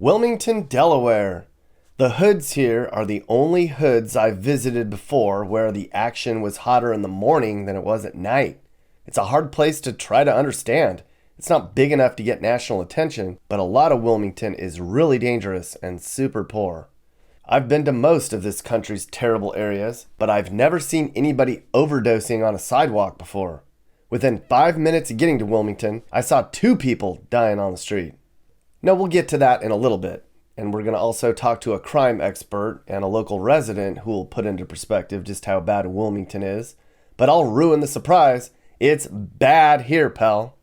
Wilmington, Delaware. The hoods here are the only hoods I've visited before where the action was hotter in the morning than it was at night. It's a hard place to try to understand. It's not big enough to get national attention, but a lot of Wilmington is really dangerous and super poor. I've been to most of this country's terrible areas, but I've never seen anybody overdosing on a sidewalk before. Within 5 minutes of getting to Wilmington, I saw 2 people dying on the street. Now we'll get to that in a little bit, and we're going to also talk to a crime expert and a local resident who will put into perspective just how bad Wilmington is. But I'll ruin the surprise. It's bad here, pal.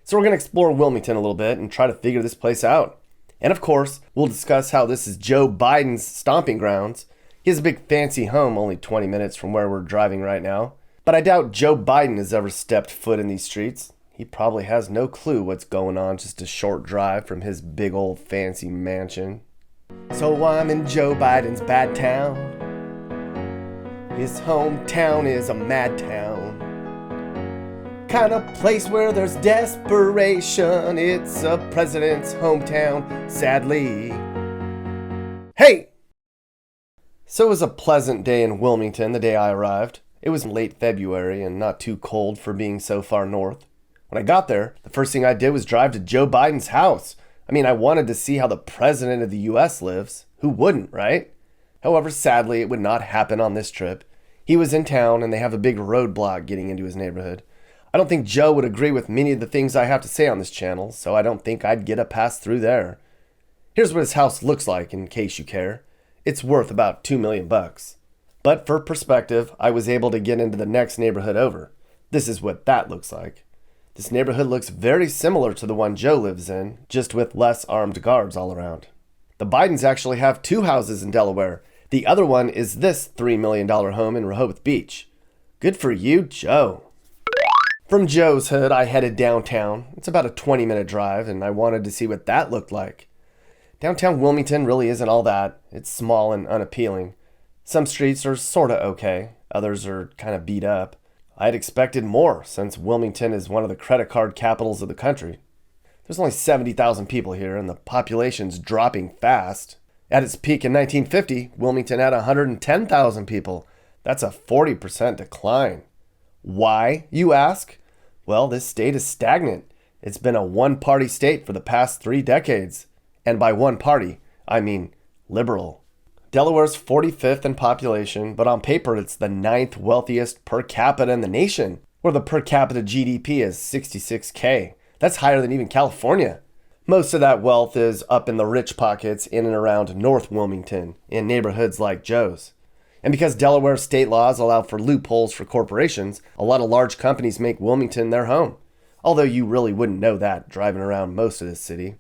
So we're going to explore Wilmington a little bit and try to figure this place out. And of course, we'll discuss how this is Joe Biden's stomping grounds. He has a big fancy home only 20 minutes from where we're driving right now. But I doubt Joe Biden has ever stepped foot in these streets. He probably has no clue what's going on just a short drive from his big old fancy mansion. So I'm in Joe Biden's bad town. His hometown is a mad town. Kind of place where there's desperation. It's a president's hometown, sadly. Hey! So it was a pleasant day in Wilmington the day I arrived. It was late February and not too cold for being so far north. When I got there, the first thing I did was drive to Joe Biden's house. I wanted to see how the president of the U.S. lives. Who wouldn't, right? However, sadly, it would not happen on this trip. He was in town and they have a big roadblock getting into his neighborhood. I don't think Joe would agree with many of the things I have to say on this channel, so I don't think I'd get a pass through there. Here's what his house looks like in case you care. It's worth about $2 million. But for perspective, I was able to get into the next neighborhood over. This is what that looks like. This neighborhood looks very similar to the one Joe lives in, just with less armed guards all around. The Bidens actually have 2 houses in Delaware. The other one is this $3 million home in Rehoboth Beach. Good for you, Joe. From Joe's hood, I headed downtown. It's about a 20-minute drive, and I wanted to see what that looked like. Downtown Wilmington really isn't all that. It's small and unappealing. Some streets are sorta okay. Others are kind of beat up. I had expected more, since Wilmington is one of the credit card capitals of the country. There's only 70,000 people here, and the population's dropping fast. At its peak in 1950, Wilmington had 110,000 people. That's a 40% decline. Why, you ask? Well, this state is stagnant. It's been a one-party state for the past 3 decades. And by one party, I mean liberal. Delaware's 45th in population, but on paper it's the 9th wealthiest per capita in the nation, where the per capita GDP is $66K. That's higher than even California. Most of that wealth is up in the rich pockets in and around North Wilmington, in neighborhoods like Joe's. And because Delaware state laws allow for loopholes for corporations, a lot of large companies make Wilmington their home. Although you really wouldn't know that driving around most of this city.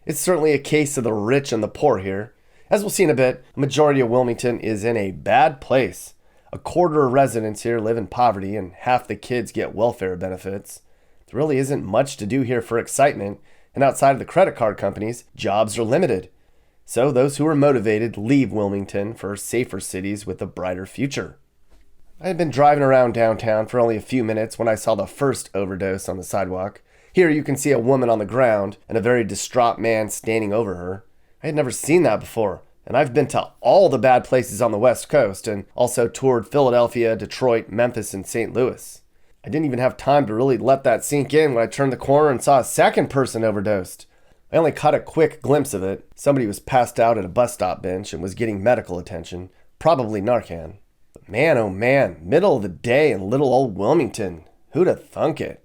It's certainly a case of the rich and the poor here. As we'll see in a bit, a majority of Wilmington is in a bad place. A quarter of residents here live in poverty and half the kids get welfare benefits. There really isn't much to do here for excitement, and outside of the credit card companies, jobs are limited. So those who are motivated leave Wilmington for safer cities with a brighter future. I had been driving around downtown for only a few minutes when I saw the first overdose on the sidewalk. Here you can see a woman on the ground and a very distraught man standing over her. I had never seen that before, and I've been to all the bad places on the West Coast and also toured Philadelphia, Detroit, Memphis, and St. Louis. I didn't even have time to really let that sink in when I turned the corner and saw a second person overdosed. I only caught a quick glimpse of it. Somebody was passed out at a bus stop bench and was getting medical attention, probably Narcan. But man, oh man, middle of the day in little old Wilmington. Who'd have thunk it?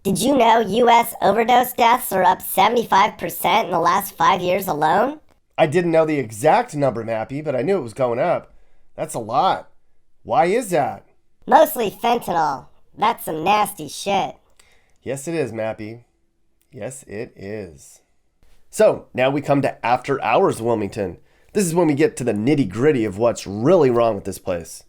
Did you know U.S. overdose deaths are up 75% in the last 5 years alone? I didn't know the exact number, Mappy, but I knew it was going up. That's a lot. Why is that? Mostly fentanyl. That's some nasty shit. Yes, it is, Mappy. Yes, it is. So, now we come to After Hours Wilmington. This is when we get to the nitty-gritty of what's really wrong with this place.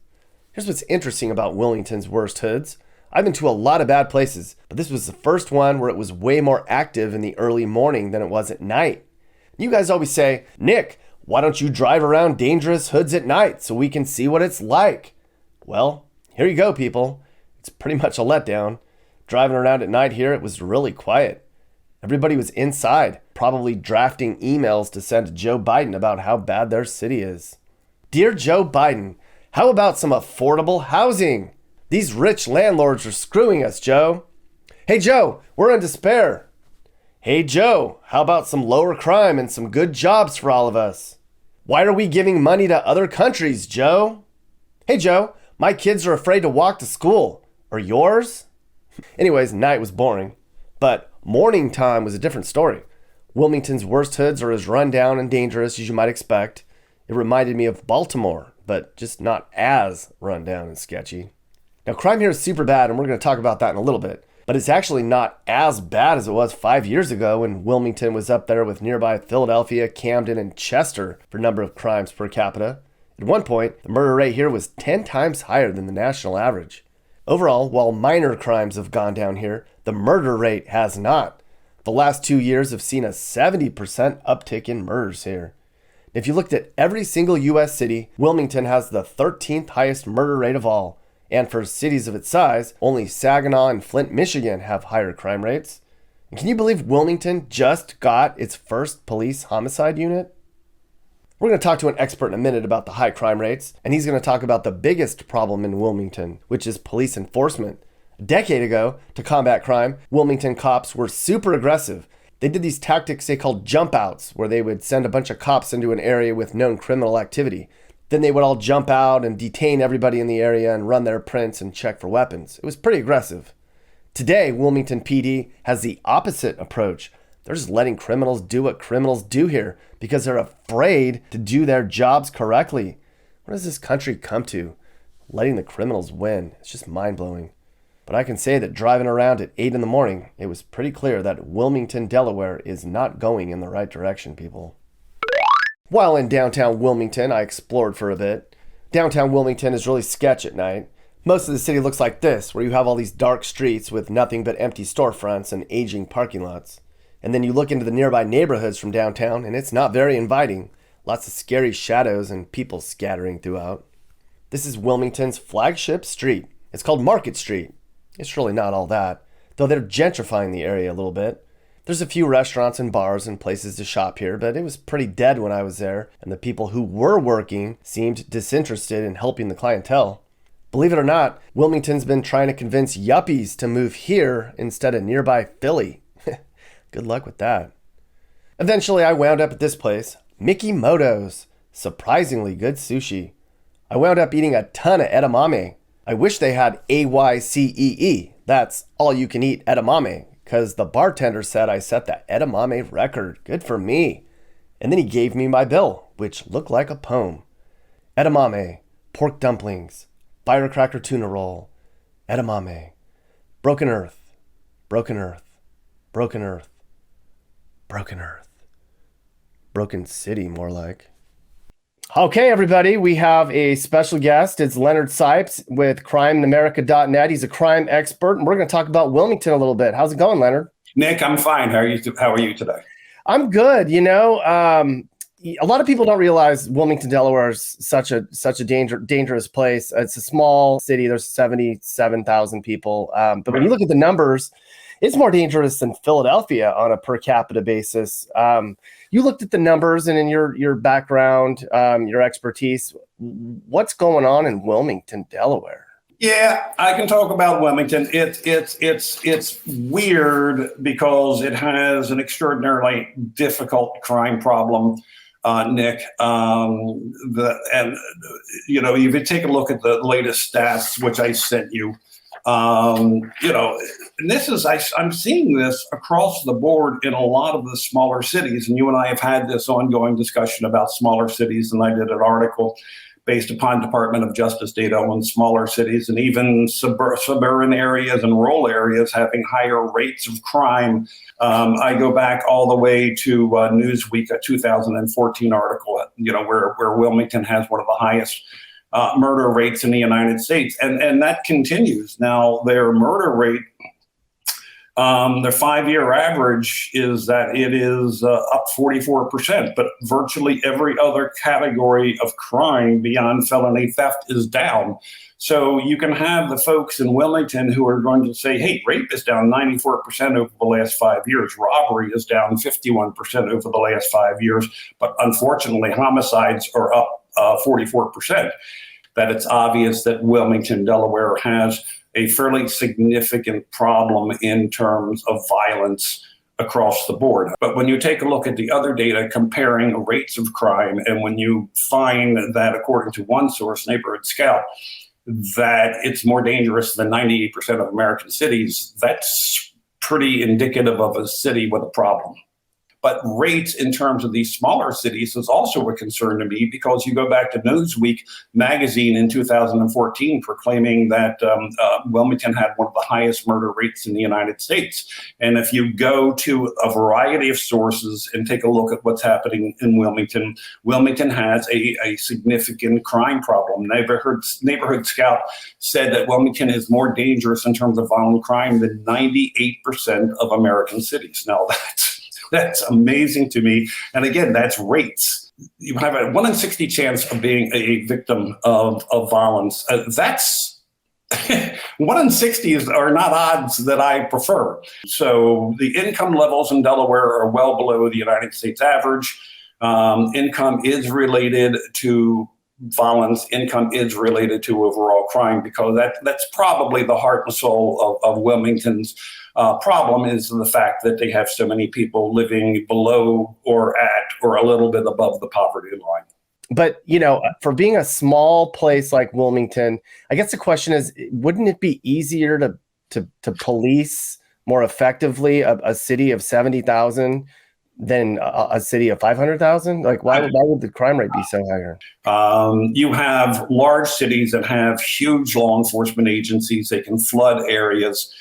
Here's what's interesting about Wilmington's worst hoods. I've been to a lot of bad places, but this was the first one where it was way more active in the early morning than it was at night. You guys always say, Nick, why don't you drive around dangerous hoods at night so we can see what it's like? Well, here you go, people. It's pretty much a letdown. Driving around at night here, it was really quiet. Everybody was inside, probably drafting emails to send to Joe Biden about how bad their city is. Dear Joe Biden, how about some affordable housing? These rich landlords are screwing us, Joe. Hey, Joe, we're in despair. Hey, Joe, how about some lower crime and some good jobs for all of us? Why are we giving money to other countries, Joe? Hey, Joe, my kids are afraid to walk to school. Are yours? Anyways, night was boring, but morning time was a different story. Wilmington's worst hoods are as run down and dangerous as you might expect. It reminded me of Baltimore, but just not as run down and sketchy. Now, crime here is super bad, and we're going to talk about that in a little bit. But it's actually not as bad as it was 5 years ago when Wilmington was up there with nearby Philadelphia, Camden, and Chester for number of crimes per capita. At one point, the murder rate here was 10 times higher than the national average. Overall, while minor crimes have gone down here, the murder rate has not. The last 2 years have seen a 70% uptick in murders here. If you looked at every single U.S. city, Wilmington has the 13th highest murder rate of all. And for cities of its size, only Saginaw and Flint, Michigan have higher crime rates. And can you believe Wilmington just got its first police homicide unit? We're going to talk to an expert in a minute about the high crime rates, and he's going to talk about the biggest problem in Wilmington, which is police enforcement. A decade ago, to combat crime, Wilmington cops were super aggressive. They did these tactics they called jump outs, where they would send a bunch of cops into an area with known criminal activity. Then they would all jump out and detain everybody in the area and run their prints and check for weapons. It was pretty aggressive. Today, Wilmington PD has the opposite approach. They're just letting criminals do what criminals do here because they're afraid to do their jobs correctly. What does this country come to? Letting the criminals win. It's just mind-blowing. But I can say that driving around at 8 in the morning, it was pretty clear that Wilmington, Delaware is not going in the right direction, people. While in downtown Wilmington, I explored for a bit. Downtown Wilmington is really sketch at night. Most of the city looks like this, where you have all these dark streets with nothing but empty storefronts and aging parking lots. And then you look into the nearby neighborhoods from downtown, and it's not very inviting. Lots of scary shadows and people scattering throughout. This is Wilmington's flagship street. It's called Market Street. It's really not all that, though they're gentrifying the area a little bit. There's a few restaurants and bars and places to shop here, but it was pretty dead when I was there, and the people who were working seemed disinterested in helping the clientele. Believe it or not, Wilmington's been trying to convince yuppies to move here instead of nearby Philly. Good luck with that. Eventually, I wound up at this place, Mickey Moto's. Surprisingly good sushi. I wound up eating a ton of edamame. I wish they had AYCEE. That's all you can eat edamame. Because the bartender said I set the edamame record. Good for me. And then he gave me my bill, which looked like a poem. Edamame, pork dumplings, firecracker tuna roll, edamame, broken earth, broken earth, broken earth, broken earth, broken city more like. Okay, everybody, we have a special guest. It's Leonard Sipes with crimeamerica.net. He's a crime expert, and we're going to talk about Wilmington a little bit. How's it going, Leonard? Nick, I'm fine. How are you today? I'm good. You know, a lot of people don't realize Wilmington, Delaware is such a dangerous place. It's a small city. There's 77,000 people. But when you look at the numbers, it's more dangerous than Philadelphia on a per capita basis. You looked at the numbers, and in your background, your expertise, what's going on in Wilmington, Delaware? Yeah, I can talk about Wilmington. It's weird because it has an extraordinarily difficult crime problem, Nick. If you take a look at the latest stats, which I sent you, and this is, I'm seeing this across the board in a lot of the smaller cities. And you and I have had this ongoing discussion about smaller cities. And I did an article based upon Department of Justice data on smaller cities and even suburban areas and rural areas having higher rates of crime. I go back all the way to Newsweek, a 2014 article, where Wilmington has one of the highest murder rates in the United States. And that continues. Now, their murder rate The 5-year average is that it is up 44%, but virtually every other category of crime beyond felony theft is down. So you can have the folks in Wilmington who are going to say, hey, rape is down 94% over the last 5 years. Robbery is down 51% over the last 5 years. But unfortunately, homicides are up 44%. That it's obvious that Wilmington, Delaware has a fairly significant problem in terms of violence across the board. But when you take a look at the other data comparing rates of crime, and when you find that, according to one source, Neighborhood Scout, that it's more dangerous than 98% of American cities, that's pretty indicative of a city with a problem. But rates in terms of these smaller cities is also a concern to me, because you go back to Newsweek magazine in 2014 proclaiming that Wilmington had one of the highest murder rates in the United States. And if you go to a variety of sources and take a look at what's happening in Wilmington, Wilmington has a significant crime problem. Neighborhood Scout said that Wilmington is more dangerous in terms of violent crime than 98% of American cities. Now, that's amazing to me. And again, that's rates. You have a 1 in 60 chance of being a victim of violence. That's 1 in 60 are not odds that I prefer. So the income levels in Delaware are well below the United States average. Income is related to violence. Income is related to overall crime, because that's probably the heart and soul of Wilmington's problem, is the fact that they have so many people living below or at or a little bit above the poverty line. But, you know, for being a small place like Wilmington, I guess the question is, wouldn't it be easier to police more effectively a city of 70,000 than a city of 500,000? Like, why would the crime rate be so higher? You have large cities that have huge law enforcement agencies. They can flood areas.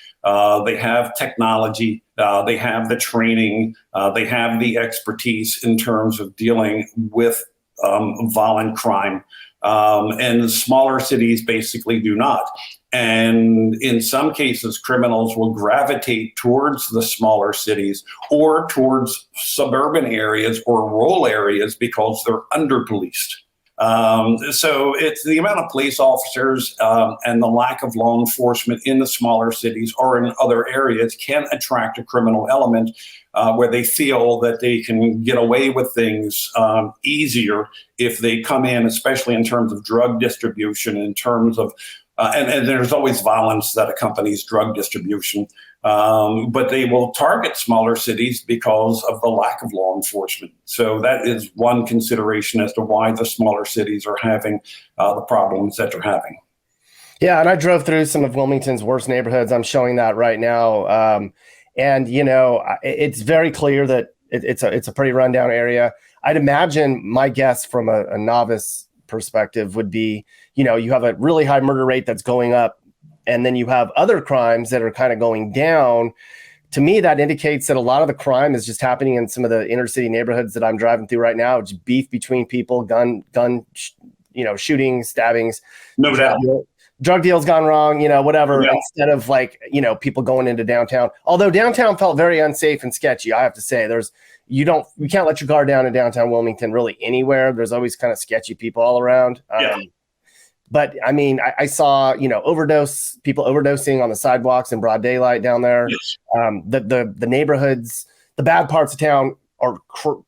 They have technology. They have the training. They have the expertise in terms of dealing with violent crime. And the smaller cities basically do not. And in some cases, criminals will gravitate towards the smaller cities or towards suburban areas or rural areas because they're under-policed. So it's the amount of police officers and the lack of law enforcement in the smaller cities or in other areas can attract a criminal element where they feel that they can get away with things easier if they come in, especially in terms of drug distribution, in terms of and there's always violence that accompanies drug distribution. But they will target smaller cities because of the lack of law enforcement. So that is one consideration as to why the smaller cities are having the problems that they're having. Yeah, and I drove through some of Wilmington's worst neighborhoods. I'm showing that right now. And, you know, it's very clear that it's a pretty rundown area. I'd imagine, my guess from a novice perspective would be, you know, you have a really high murder rate that's going up, and then you have other crimes that are kind of going down. To me, that indicates that a lot of the crime is just happening in some of the inner city neighborhoods that I'm driving through right now. It's beef between people, shootings, stabbings. No doubt. Drug deals gone wrong, whatever, Yeah. instead of people going into downtown. Although downtown felt very unsafe and sketchy, I have to say. You can't let your guard down in downtown Wilmington really anywhere. There's always kind of sketchy people all around. Yeah. But I mean, I saw, people overdosing on the sidewalks in broad daylight down there. Yes. The neighborhoods, the bad parts of town are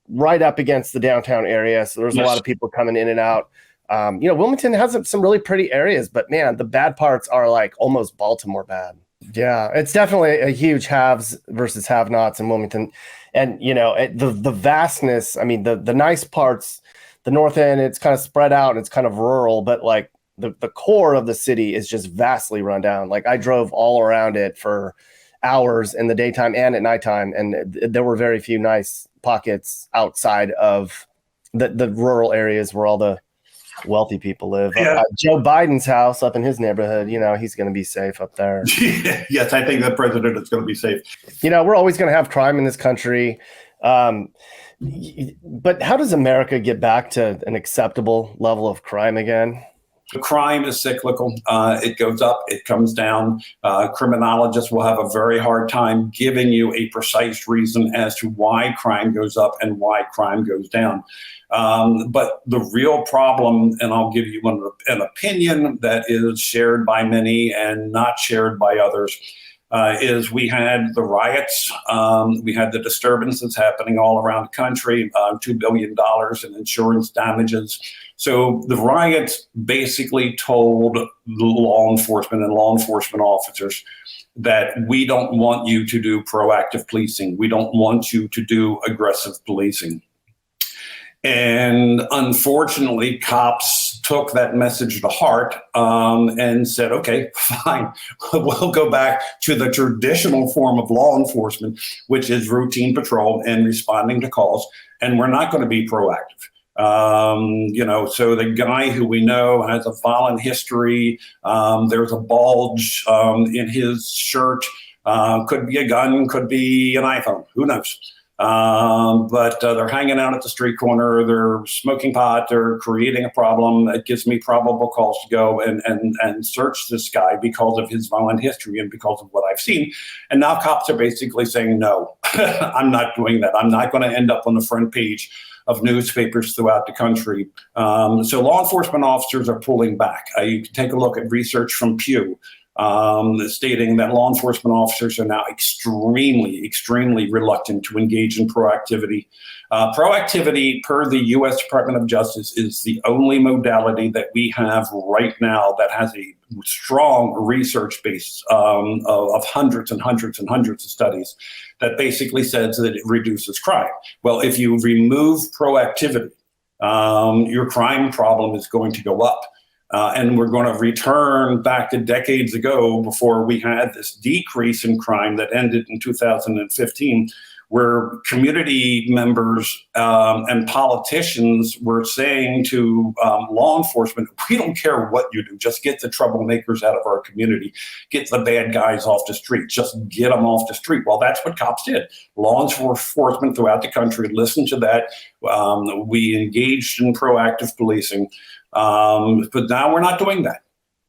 right up against the downtown area. So there's a lot of people coming in and out. Wilmington has some really pretty areas, but man, the bad parts are like almost Baltimore bad. Yeah, it's definitely a huge haves versus have-nots in Wilmington. And, the vastness, I mean, the nice parts, the north end, it's kind of spread out and it's kind of rural, but like the core of the city is just vastly run down. Like I drove all around it for hours in the daytime and at nighttime, and there were very few nice pockets outside of the rural areas where all the wealthy people live. Yeah. Joe Biden's house up in his neighborhood, he's going to be safe up there. Yes, I think the president is going to be safe. We're always going to have crime in this country. But how does America get back to an acceptable level of crime again? Crime is cyclical. It goes up, it comes down. Criminologists will have a very hard time giving you a precise reason as to why crime goes up and why crime goes down. But the real problem, and I'll give you an opinion that is shared by many and not shared by others, is we had the riots, we had the disturbances happening all around the country, $2 billion in insurance damages. So the riots basically told the law enforcement and law enforcement officers that we don't want you to do proactive policing. We don't want you to do aggressive policing. And unfortunately, cops took that message to heart and said, okay, fine, we'll go back to the traditional form of law enforcement, which is routine patrol and responding to calls, and we're not going to be proactive. So the guy who we know has a violent history, there's a bulge in his shirt, could be a gun, could be an iPhone, who knows? But they're hanging out at the street corner, they're smoking pot, they're creating a problem. It gives me probable cause to go and search this guy because of his violent history and because of what I've seen. And now cops are basically saying, no, I'm not doing that. I'm not going to end up on the front page of newspapers throughout the country. So law enforcement officers are pulling back. You can take a look at research from Pew, stating that law enforcement officers are now extremely reluctant to engage in proactivity. Proactivity, per the U.S. Department of Justice, is the only modality that we have right now that has a strong research base of hundreds and hundreds and hundreds of studies that basically says that it reduces crime. Well, if you remove proactivity, your crime problem is going to go up. And we're going to return back to decades ago before we had this decrease in crime that ended in 2015, where community members and politicians were saying to law enforcement, we don't care what you do, just get the troublemakers out of our community, get the bad guys off the street, just get them off the street. Well, that's what cops did. Law enforcement throughout the country listened to that. We engaged in proactive policing. But now we're not doing that.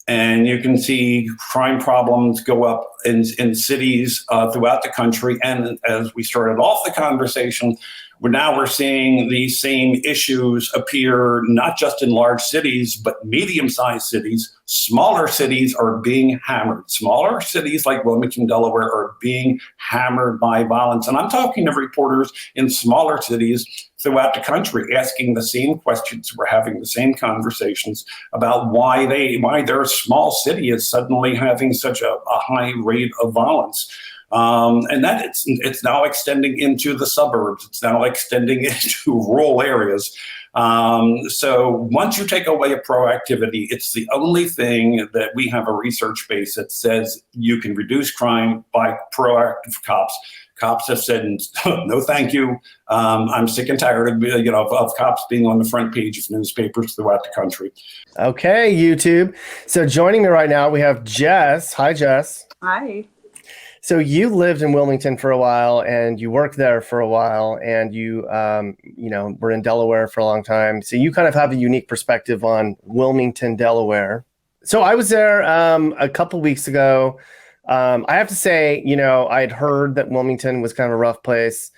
And you can see crime problems go up in cities throughout the country. And as we started off the conversation, we're seeing these same issues appear not just in large cities, but medium-sized cities. Smaller cities are being hammered. Smaller cities like Wilmington, Delaware are being hammered by violence. And I'm talking to reporters in smaller cities throughout the country asking the same questions. We're having the same conversations about why their small city is suddenly having such a high rate of violence. And that it's now extending into the suburbs. It's now extending into rural areas. So once you take away a proactivity, it's the only thing that we have a research base that says you can reduce crime by proactive cops. Cops have said, no, thank you. I'm sick and tired of cops being on the front page of newspapers throughout the country. Okay, YouTube. So joining me right now, we have Jess. Hi, Jess. Hi. So you lived in Wilmington for a while, and you worked there for a while, and you were in Delaware for a long time. So you kind of have a unique perspective on Wilmington, Delaware. So I was there a couple weeks ago. I have to say, I'd heard that Wilmington was kind of a rough place.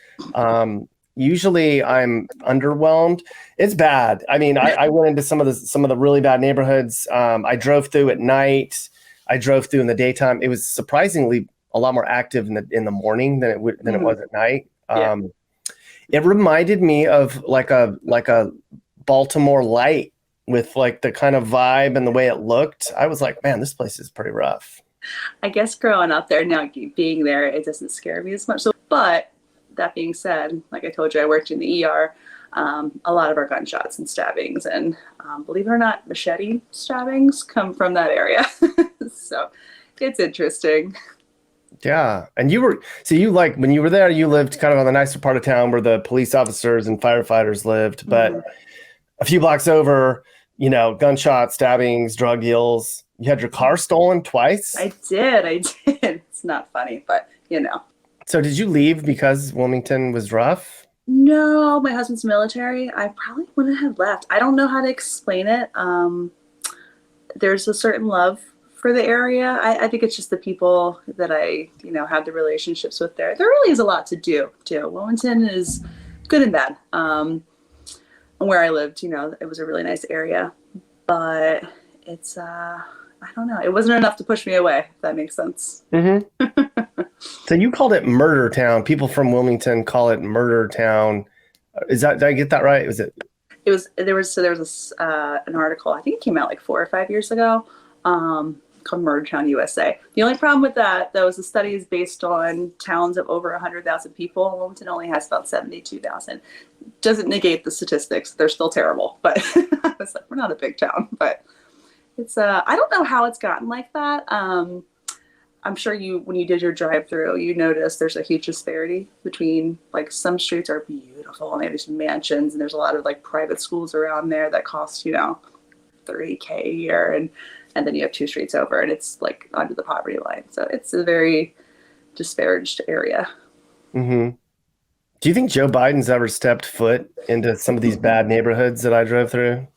Usually I'm underwhelmed. It's bad. I mean, I went into some of the really bad neighborhoods. I drove through at night. I drove through in the daytime. It was surprisingly a lot more active in the morning than it was at night. Yeah. It reminded me of like a Baltimore light with like the kind of vibe and the way it looked. I was like, man, this place is pretty rough. I guess growing up there, now being there, it doesn't scare me as much. But that being said, like I told you, I worked in the ER. A lot of our gunshots and stabbings and believe it or not, machete stabbings come from that area. So it's interesting. Yeah. And when you were there, you lived kind of on the nicer part of town where the police officers and firefighters lived. But a few blocks over, gunshots, stabbings, drug deals. You had your car stolen twice? I did. It's not funny, but So did you leave because Wilmington was rough? No, my husband's military. I probably wouldn't have left. I don't know how to explain it. there's a certain love for the area. I think it's just the people that I, have the relationships with there. There really is a lot to do too. Wilmington is good and bad. And where I lived, it was a really nice area, but it's, I don't know. It wasn't enough to push me away, if that makes sense. Mm-hmm. So you called it Murder Town. People from Wilmington call it Murder Town. Did I get that right? There was an article, I think it came out like 4 or 5 years ago, called Murder Town, USA. The only problem with that, though, is the study is based on towns of over 100,000 people. Wilmington only has about 72,000. Doesn't negate the statistics. They're still terrible, but I was like, we're not a big town, but it's, I don't know how it's gotten like that. I'm sure when you did your drive through, you noticed there's a huge disparity between, like, some streets are beautiful and they have these mansions, and there's a lot of like private schools around there that cost, $30K a year. And then you have 2 streets over and it's like under the poverty line. So it's a very disparaged area. Mm-hmm. Do you think Joe Biden's ever stepped foot into some of these bad neighborhoods that I drove through?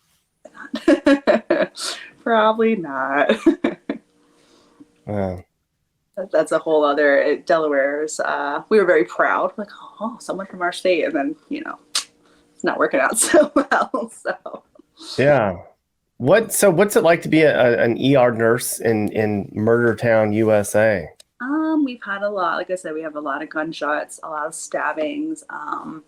Probably not. Wow. That's a whole other, Delaware's, we were very proud, like, oh, someone from our state. And then, it's not working out so well. So, yeah. What's it like to be an ER nurse in Murder Town, USA? We've had a lot, like I said, we have a lot of gunshots, a lot of stabbings. I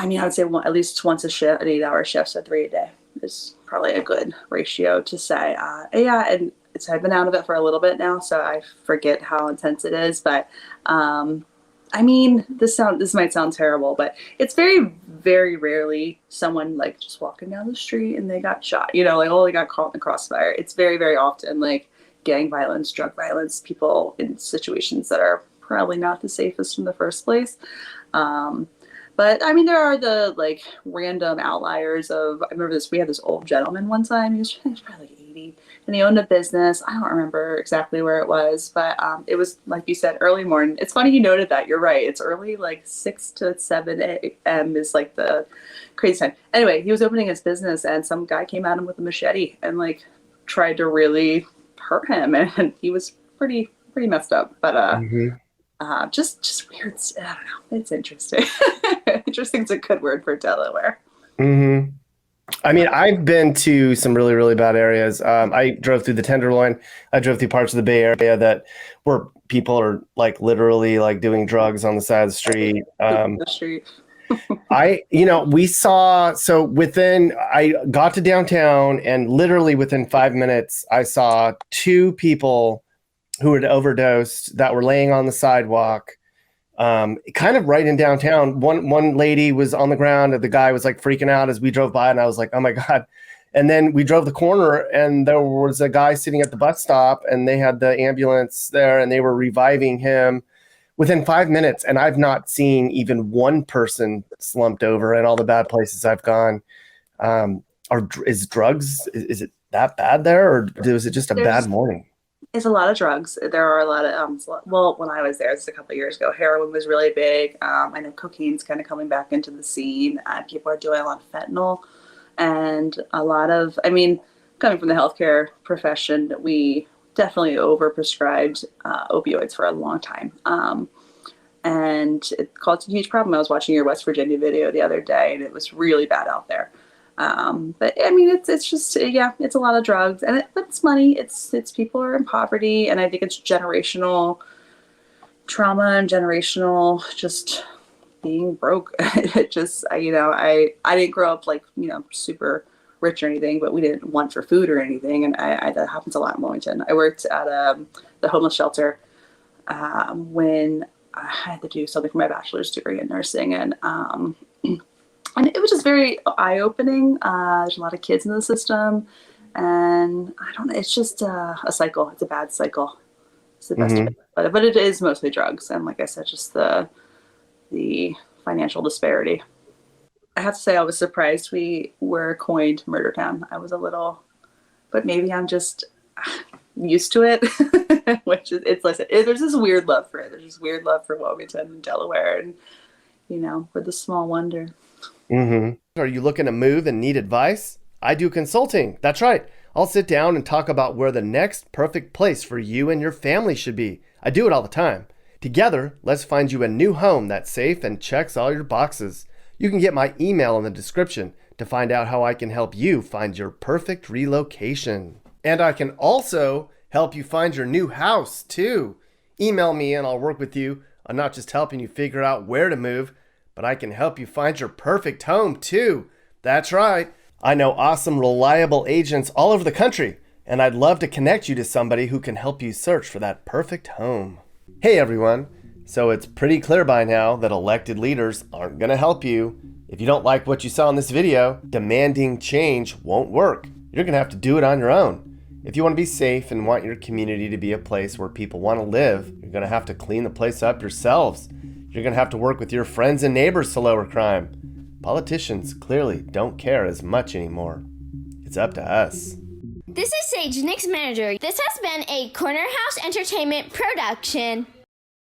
would say at least once a shift, an 8-hour shift, so 3 a day is probably a good ratio to say. Yeah, and I've been out of it for a little bit now, so I forget how intense it is. But this might sound terrible, but it's very, very rarely someone like just walking down the street and they got shot. They got caught in the crossfire. It's very, very often like gang violence, drug violence, people in situations that are probably not the safest in the first place. But there are the like random outliers of, I remember we had this old gentleman one time, he was probably like 80, and he owned a business. I don't remember exactly where it was, but it was, like you said, early morning. It's funny you noted that. You're right. It's early, like 6 to 7 a.m. is like the crazy time. Anyway, he was opening his business and some guy came at him with a machete and like tried to really hurt him, and he was pretty messed up. But just weird. I don't know. It's interesting. Interesting is a good word for Delaware. Mm-hmm. I've been to some really, really bad areas. I drove through the Tenderloin. I drove through parts of the Bay Area where people are like literally like doing drugs on the side of the street. The street. I got to downtown, and literally within 5 minutes, I saw 2 people who had overdosed that were laying on the sidewalk, kind of right in downtown. One lady was on the ground, and the guy was like freaking out as we drove by, and I was like, oh my God. And then we drove the corner, and there was a guy sitting at the bus stop, and they had the ambulance there, and they were reviving him within 5 minutes. And I've not seen even one person slumped over in all the bad places I've gone. Is it that bad there, or was it just a bad morning? It's a lot of drugs. There are a lot of, when I was there, this was a couple of years ago, heroin was really big. I know cocaine's kind of coming back into the scene. People are doing a lot of fentanyl, and a lot of, coming from the healthcare profession, we definitely overprescribed opioids for a long time. And it caused a huge problem. I was watching your West Virginia video the other day, and it was really bad out there. But it's just, it's a lot of drugs, but it's money. It's people are in poverty, and I think it's generational trauma and generational just being broke. It just, I didn't grow up like, super rich or anything, but we didn't want for food or anything. And that happens a lot in Wilmington. I worked at the homeless shelter when I had to do something for my bachelor's degree in nursing, and it was just very eye-opening. There's a lot of kids in the system, and I don't know. It's just a cycle. It's a bad cycle. It's the best way. But it is mostly drugs, and like I said, just the financial disparity. I have to say, I was surprised we were coined Murder Town. I was a little, but maybe I'm just used to it. Which is, there's this weird love for it. There's this weird love for Wilmington and Delaware, and we're the small wonder. Mm-hmm. Are you looking to move and need advice? I do consulting. That's right. I'll sit down and talk about where the next perfect place for you and your family should be. I do it all the time. Together, let's find you a new home that's safe and checks all your boxes. You can get my email in the description to find out how I can help you find your perfect relocation. And I can also help you find your new house, too. Email me and I'll work with you on not just helping you figure out where to move, but I can help you find your perfect home, too. That's right. I know awesome, reliable agents all over the country, and I'd love to connect you to somebody who can help you search for that perfect home. Hey everyone, so it's pretty clear by now that elected leaders aren't going to help you. If you don't like what you saw in this video, demanding change won't work. You're going to have to do it on your own. If you want to be safe and want your community to be a place where people want to live, you're going to have to clean the place up yourselves. You're going to have to work with your friends and neighbors to lower crime. Politicians clearly don't care as much anymore. It's up to us. This is Sage, Nick's manager. This has been a Corner House Entertainment production.